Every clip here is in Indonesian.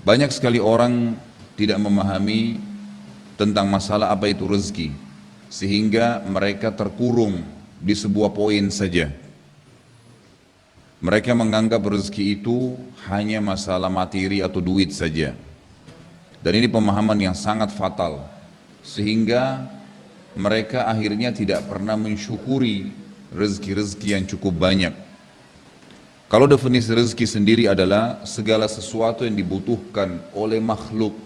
Banyak sekali orang tidak memahami tentang masalah apa itu rezeki, sehingga mereka terkurung di sebuah poin saja. Mereka menganggap rezeki itu hanya masalah materi atau duit saja. Dan ini pemahaman yang sangat fatal, sehingga mereka akhirnya tidak pernah mensyukuri rezeki-rezeki yang cukup banyak. Kalau definisi rezeki sendiri adalah segala sesuatu yang dibutuhkan oleh makhluk,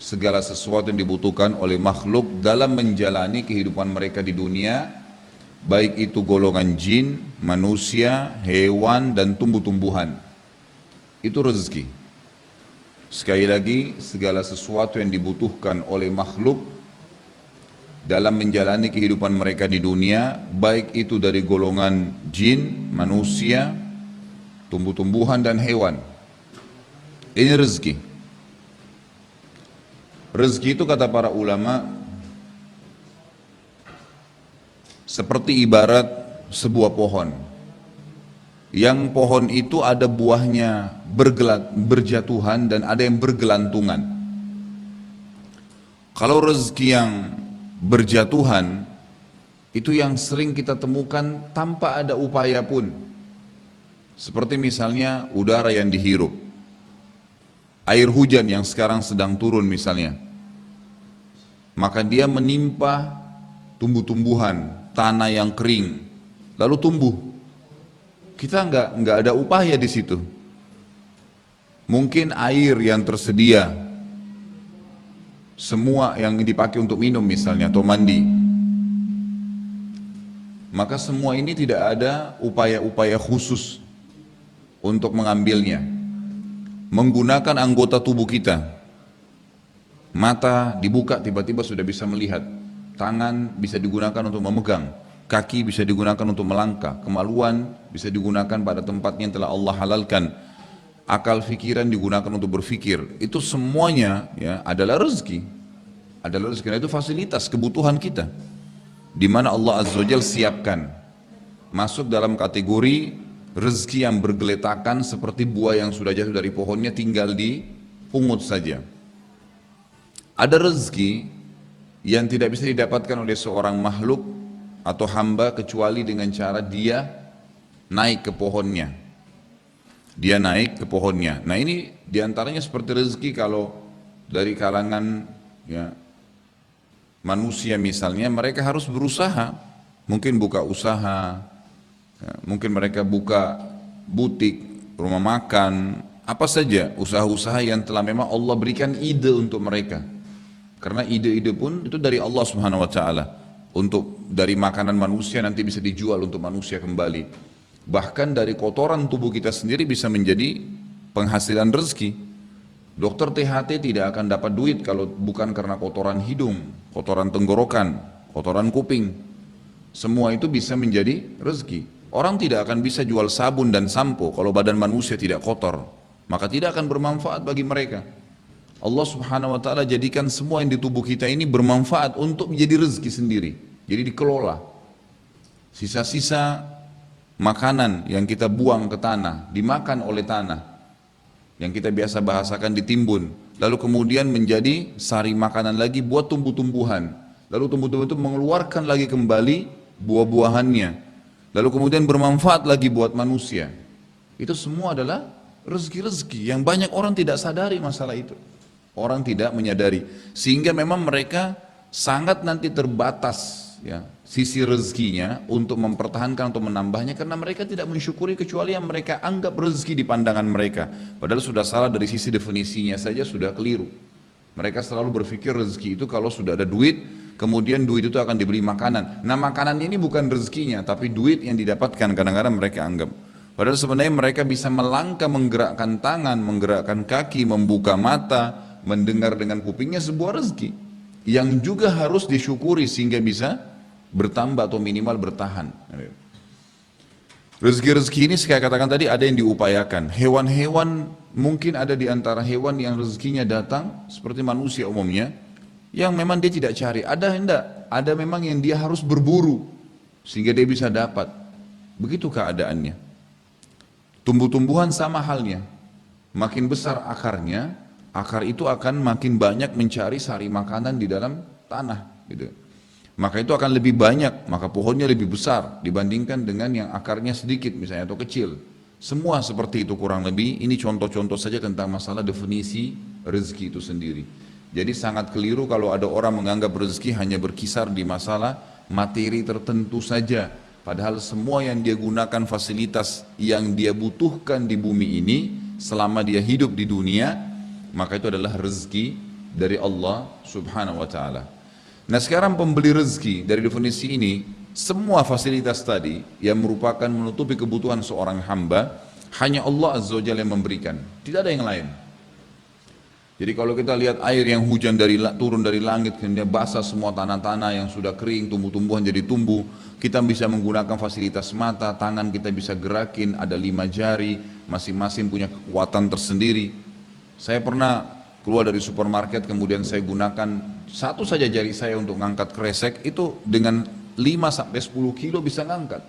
segala sesuatu yang dibutuhkan oleh makhluk dalam menjalani kehidupan mereka di dunia, baik itu golongan jin, manusia, hewan, dan tumbuh-tumbuhan. Itu rezeki. Sekali lagi, segala sesuatu yang dibutuhkan oleh makhluk dalam menjalani kehidupan mereka di dunia, baik itu dari golongan jin, manusia, tumbuh-tumbuhan, dan hewan. Ini rezeki. Rezeki itu kata para ulama seperti ibarat sebuah pohon. Yang pohon itu ada buahnya berjatuhan dan ada yang bergelantungan. Kalau rezeki yang berjatuhan itu yang sering kita temukan tanpa ada upaya pun. Seperti misalnya udara yang dihirup, air hujan yang sekarang sedang turun misalnya, maka dia menimpa tumbuh-tumbuhan, tanah yang kering, lalu tumbuh. Kita nggak ada upaya di situ. Mungkin air yang tersedia, semua yang dipakai untuk minum misalnya atau mandi, maka semua ini tidak ada upaya-upaya khusus untuk mengambilnya. Menggunakan anggota tubuh kita, mata dibuka tiba-tiba sudah bisa melihat, tangan bisa digunakan untuk memegang, kaki bisa digunakan untuk melangkah, kemaluan bisa digunakan pada tempatnya yang telah Allah halalkan, akal fikiran digunakan untuk berfikir. Itu semuanya ya adalah rezeki. Adalah rezeki. Nah, itu fasilitas kebutuhan kita, di mana Allah Azza wa Jalla siapkan, masuk dalam kategori rezeki yang bergeletakan seperti buah yang sudah jatuh dari pohonnya tinggal dipungut saja. Ada rezeki yang tidak bisa didapatkan oleh seorang makhluk atau hamba kecuali dengan cara dia naik ke pohonnya. Dia naik ke pohonnya. Nah, ini diantaranya seperti rezeki kalau dari kalangan ya, manusia misalnya, mereka harus berusaha, mungkin buka usaha, ya, mungkin mereka buka butik, rumah makan, apa saja usaha-usaha yang telah memang Allah berikan ide untuk mereka. Karena ide-ide pun itu dari Allah Subhanahu wa taala. Untuk dari makanan manusia nanti bisa dijual untuk manusia kembali. Bahkan dari kotoran tubuh kita sendiri bisa menjadi penghasilan rezeki. Dokter THT tidak akan dapat duit kalau bukan karena kotoran hidung, kotoran tenggorokan, kotoran kuping. Semua itu bisa menjadi rezeki. Orang tidak akan bisa jual sabun dan sampo kalau badan manusia tidak kotor, maka tidak akan bermanfaat bagi mereka. Allah Subhanahu wa taala jadikan semua yang di tubuh kita ini bermanfaat untuk menjadi rezeki sendiri. Jadi dikelola. Sisa-sisa makanan yang kita buang ke tanah, dimakan oleh tanah, yang kita biasa bahasakan ditimbun, lalu kemudian menjadi sari makanan lagi buat tumbuh-tumbuhan. Lalu tumbuh-tumbuhan itu mengeluarkan lagi kembali buah-buahannya. Lalu kemudian bermanfaat lagi buat manusia. Itu semua adalah rezeki-rezeki yang banyak orang tidak sadari masalah itu. Orang tidak menyadari, sehingga memang mereka sangat nanti terbatas ya, sisi rezekinya untuk mempertahankan atau menambahnya, karena mereka tidak mensyukuri kecuali yang mereka anggap rezeki di pandangan mereka. Padahal sudah salah dari sisi definisinya saja, sudah keliru. Mereka selalu berpikir rezeki itu kalau sudah ada duit, kemudian duit itu akan dibeli makanan. Nah, makanan ini bukan rezekinya, tapi duit yang didapatkan kadang-kadang mereka anggap. Padahal sebenarnya mereka bisa melangkah, menggerakkan tangan, menggerakkan kaki, membuka mata, mendengar dengan kupingnya, sebuah rezeki yang juga harus disyukuri sehingga bisa bertambah atau minimal bertahan. Rezeki-rezeki ini saya katakan tadi ada yang diupayakan. Hewan-hewan mungkin ada di antara hewan yang rezekinya datang seperti manusia umumnya, yang memang dia tidak cari. Ada hendak, ada memang yang dia harus berburu sehingga dia bisa dapat. Begitu keadaannya. Tumbuh-tumbuhan sama halnya. makin besar akarnya, akar itu akan makin banyak mencari sari makanan di dalam tanah gitu. Maka itu akan lebih banyak, maka pohonnya lebih besar dibandingkan dengan yang akarnya sedikit misalnya atau kecil. Semua seperti itu kurang lebih. Ini contoh-contoh saja tentang masalah definisi rezeki itu sendiri. Jadi sangat keliru kalau ada orang menganggap rezeki hanya berkisar di masalah materi tertentu saja. Padahal semua yang dia gunakan, fasilitas yang dia butuhkan di bumi ini selama dia hidup di dunia, maka itu adalah rezeki dari Allah subhanahu wa ta'ala. Nah sekarang pembeli rezeki dari definisi ini, semua fasilitas tadi yang merupakan menutupi kebutuhan seorang hamba, hanya Allah azza wa jalla yang memberikan, tidak ada yang lain. Jadi kalau kita lihat air yang hujan turun dari langit, kemudian basah semua tanah-tanah yang sudah kering, tumbuh-tumbuhan jadi tumbuh, kita bisa menggunakan fasilitas mata, tangan kita bisa gerakin, ada 5 jari, masing-masing punya kekuatan tersendiri. Saya pernah keluar dari supermarket, kemudian saya gunakan satu saja jari saya untuk ngangkat kresek, itu dengan 5-10 kilo bisa ngangkat.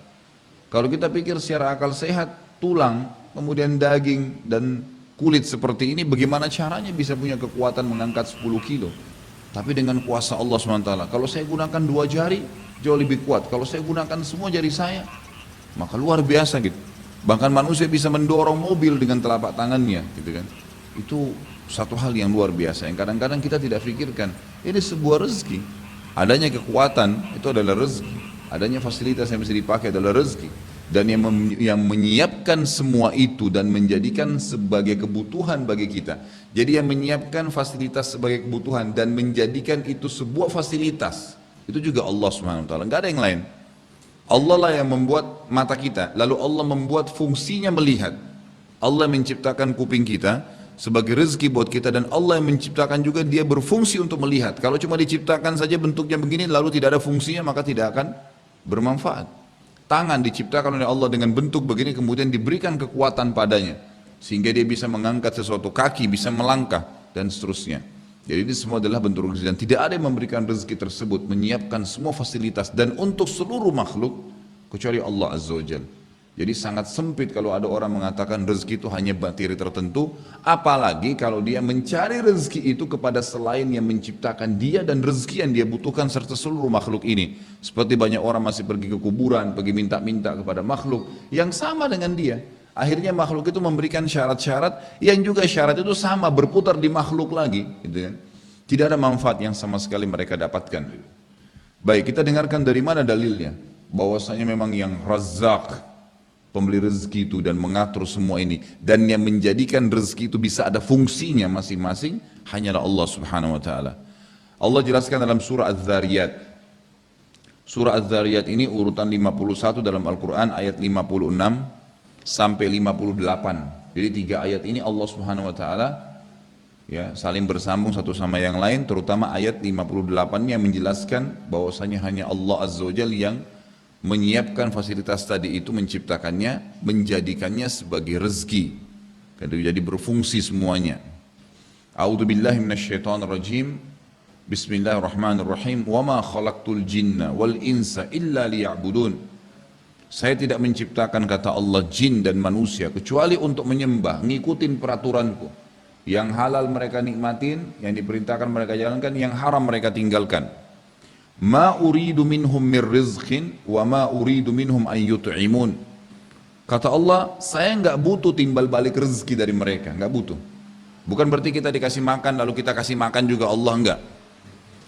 Kalau kita pikir secara akal sehat, tulang, kemudian daging dan kulit seperti ini, bagaimana caranya bisa punya kekuatan mengangkat 10 kilo? Tapi dengan kuasa Allah SWT, kalau saya gunakan 2 jari, jauh lebih kuat. Kalau saya gunakan semua jari saya, maka luar biasa gitu. Bahkan manusia bisa mendorong mobil dengan telapak tangannya, gitu kan. Itu satu hal yang luar biasa, yang kadang-kadang kita tidak pikirkan. Ini sebuah rezeki. Adanya kekuatan, itu adalah rezeki. Adanya fasilitas yang bisa dipakai adalah rezeki. Dan yang menyiapkan semua itu dan menjadikan sebagai kebutuhan bagi kita. Jadi yang menyiapkan fasilitas sebagai kebutuhan dan menjadikan itu sebuah fasilitas, itu juga Allah Subhanahu wa taala, enggak ada yang lain. Allah lah yang membuat mata kita, lalu Allah membuat fungsinya melihat. Allah menciptakan kuping kita sebagai rezeki buat kita, dan Allah yang menciptakan juga dia berfungsi untuk melihat. Kalau cuma diciptakan saja bentuknya begini lalu tidak ada fungsinya, maka tidak akan bermanfaat. Tangan diciptakan oleh Allah dengan bentuk begini, kemudian diberikan kekuatan padanya sehingga dia bisa mengangkat sesuatu, kaki bisa melangkah dan seterusnya. Jadi ini semua adalah bentuk rezeki, dan tidak ada yang memberikan rezeki tersebut, menyiapkan semua fasilitas dan untuk seluruh makhluk kecuali Allah Azza wa Jalla. Jadi sangat sempit kalau ada orang mengatakan rezeki itu hanya materi tertentu, apalagi kalau dia mencari rezeki itu kepada selain yang menciptakan dia dan rezeki yang dia butuhkan serta seluruh makhluk ini. Seperti banyak orang masih pergi ke kuburan, pergi minta-minta kepada makhluk yang sama dengan dia. Akhirnya makhluk itu memberikan syarat-syarat yang juga syarat itu sama berputar di makhluk lagi, gitu kan. Tidak ada manfaat yang sama sekali mereka dapatkan. Baik, kita dengarkan dari mana dalilnya bahwasanya memang yang Razzaq, pembeli rezeki itu, dan mengatur semua ini, dan yang menjadikan rezeki itu bisa ada fungsinya masing-masing, hanyalah Allah Subhanahu wa taala. Allah jelaskan dalam surah Az-Zariyat. Surah Az-Zariyat ini urutan 51 dalam Al-Qur'an, ayat 56 sampai 58. Jadi 3 ayat ini Allah Subhanahu wa taala ya saling bersambung satu sama yang lain, terutama ayat 58 yang menjelaskan bahwasanya hanya Allah Azza wa Jalla yang menyiapkan fasilitas tadi itu, menciptakannya, menjadikannya sebagai rezeki. Jadi berfungsi semuanya. A'udzubillahi minasyaitonirrajim. Bismillahirrahmanirrahim. Wa ma khalaqtul jinna wal insa illa liya'budun. Saya tidak menciptakan, kata Allah, jin dan manusia kecuali untuk menyembah, ngikutin peraturanku. Yang halal mereka nikmatin, yang diperintahkan mereka jalankan, yang haram mereka tinggalkan. Ma uridu minhum min rizqin wa ma uridu minhum an yut'imun. Kata Allah, saya enggak butuh timbal balik rezeki dari mereka, enggak butuh. Bukan berarti kita dikasih makan lalu kita kasih makan juga, Allah enggak.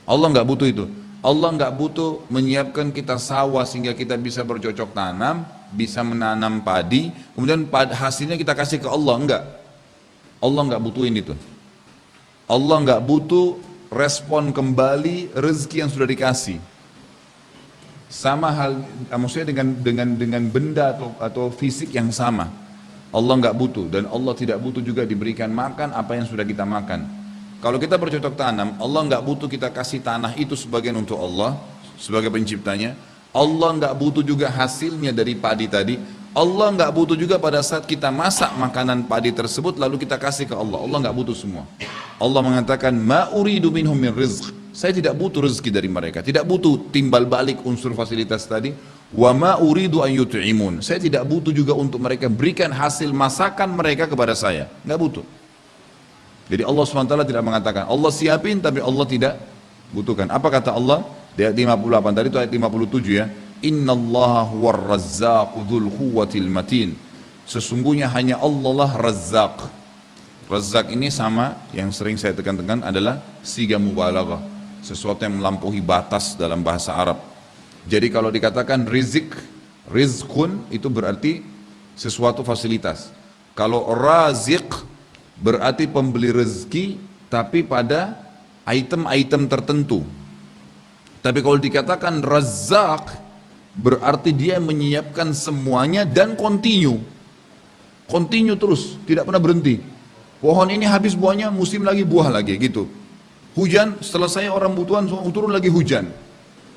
Allah enggak butuh itu. Allah enggak butuh menyiapkan kita sawah sehingga kita bisa bercocok tanam, bisa menanam padi, kemudian hasilnya kita kasih ke Allah, enggak. Allah enggak butuhin itu. Allah enggak butuh respon kembali rezeki yang sudah dikasih. Sama hal, maksudnya dengan benda atau fisik yang sama. Allah nggak butuh, dan Allah tidak butuh juga diberikan makan apa yang sudah kita makan. Kalau kita bercocok tanam, Allah nggak butuh kita kasih tanah itu sebagian untuk Allah sebagai penciptanya. Allah nggak butuh juga hasilnya dari padi tadi. Allah nggak butuh juga pada saat kita masak makanan padi tersebut lalu kita kasih ke Allah. Allah nggak butuh semua. Allah mengatakan, ma uridu minhum min rizq. Saya tidak butuh rezeki dari mereka, tidak butuh timbal balik unsur fasilitas tadi. Wa ma uridu an yut'imun. Saya tidak butuh juga untuk mereka berikan hasil masakan mereka kepada saya, nggak butuh. Jadi Allah SWT tidak mengatakan, Allah siapin tapi Allah tidak butuhkan. Apa kata Allah? Di ayat 58, tadi itu ayat 57 ya. Innallaha huwar razzaqu dzul quwwatil matin. Sesungguhnya hanya Allah lah Razzaq. Razzaq ini sama yang sering saya tekan-tekan adalah siga mubalaghah, sesuatu yang melampaui batas dalam bahasa Arab. Jadi kalau dikatakan rizqun itu berarti sesuatu fasilitas. Kalau raziq berarti pembeli rezeki tapi pada item-item tertentu. Tapi kalau dikatakan Razzaq berarti dia menyiapkan semuanya dan continue terus, tidak pernah berhenti. Pohon ini habis buahnya, musim lagi buah lagi gitu. Hujan, selesai orang butuhan, turun lagi hujan.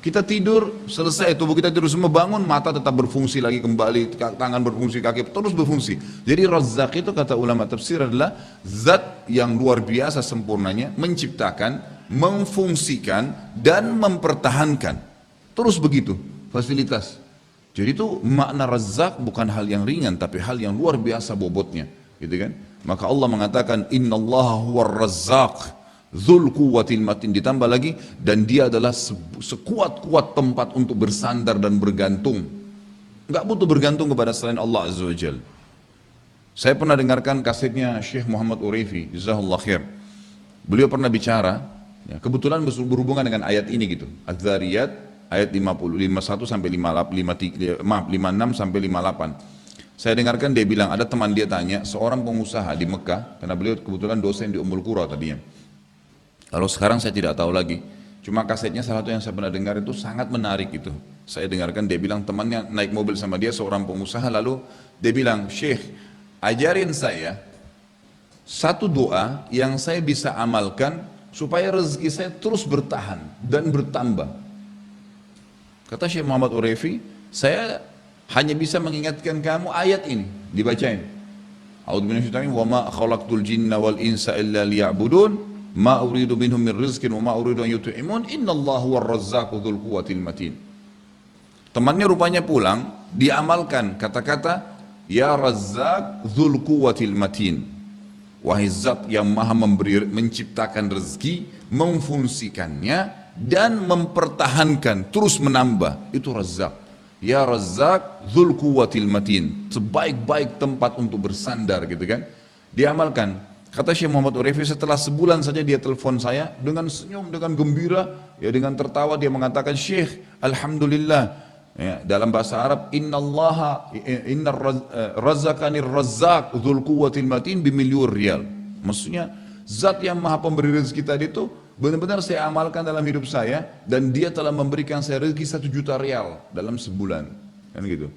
Kita tidur, selesai tubuh kita tidur semua, bangun, mata tetap berfungsi lagi kembali, tangan berfungsi, kaki terus berfungsi. Jadi Razzaq itu kata ulama tafsir adalah zat yang luar biasa sempurnanya, menciptakan, memfungsikan, dan mempertahankan. Terus begitu, fasilitas. Jadi itu makna Razzaq bukan hal yang ringan, tapi hal yang luar biasa bobotnya, gitu kan? Maka Allah mengatakan innallaha huwar razzaq dzul quwwatil matin, ditambah lagi dan dia adalah sekuat-kuat tempat untuk bersandar dan bergantung. Enggak butuh bergantung kepada selain Allah Azza wa Jalla. Saya pernah dengarkan kasetnya Syekh Muhammad Uraifi, jazakallahu khair. Beliau pernah bicara, ya, kebetulan berhubungan dengan ayat ini gitu. Az-Zariyat ayat 51 sampai 56 sampai 58. Saya dengarkan dia bilang, ada teman dia tanya, seorang pengusaha di Mekah, karena beliau kebetulan dosen di Ummul Qura tadinya. Kalau sekarang saya tidak tahu lagi, cuma kasetnya salah satu yang saya pernah dengar itu sangat menarik itu. Saya dengarkan dia bilang temannya naik mobil sama dia, seorang pengusaha, lalu dia bilang, Syekh, ajarin saya satu doa yang saya bisa amalkan supaya rezeki saya terus bertahan dan bertambah. Kata Syekh Muhammad Uraifi, saya hanya bisa mengingatkan kamu ayat ini, dibacain. A'udzu billahi wa ma khalaqtul jinna wal insa illa liya'budun ma uridu minhum min rizqin wa ma uridu an yut'imun innallaha huwar razzaqu dzul quwwatil matin. Temannya rupanya pulang, diamalkan kata-kata ya Razzaq dzul quwwatil matin. Wahai zat yang maha menciptakan rezeki, memfungsikannya dan mempertahankan, terus menambah, itu Razzaq. Ya Razzaq dzul quwwatil matin, sebaik-baik tempat untuk bersandar gitu kan. Diamalkan. Kata Syekh Muhammad Uraifi, setelah sebulan saja dia telepon saya dengan senyum, dengan gembira, ya dengan tertawa dia mengatakan, Syekh, alhamdulillah. Ya, dalam bahasa Arab, innallaha razzaqanir razzaq dzul quwwatil matin bimilyur riyal. Maksudnya zat yang maha pemberi rezeki tadi itu benar-benar saya amalkan dalam hidup saya dan dia telah memberikan saya rezeki 1 juta rial dalam sebulan, kan gitu.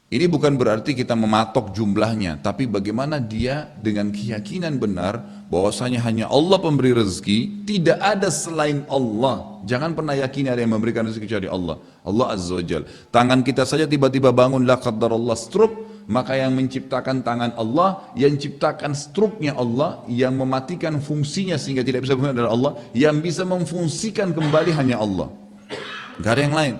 Ini bukan berarti kita mematok jumlahnya, tapi bagaimana dia dengan keyakinan benar bahwasanya hanya Allah pemberi rezeki, tidak ada selain Allah. Jangan pernah yakini ada yang memberikan rezeki kecuali Allah, Allah Azza wa Jalla. Tangan kita saja tiba-tiba bangun, la qaddarallah stroke, maka yang menciptakan tangan Allah, yang ciptakan struknya Allah, yang mematikan fungsinya sehingga tidak bisa berfungsi adalah Allah, yang bisa memfungsikan kembali hanya Allah. Gak ada yang lain.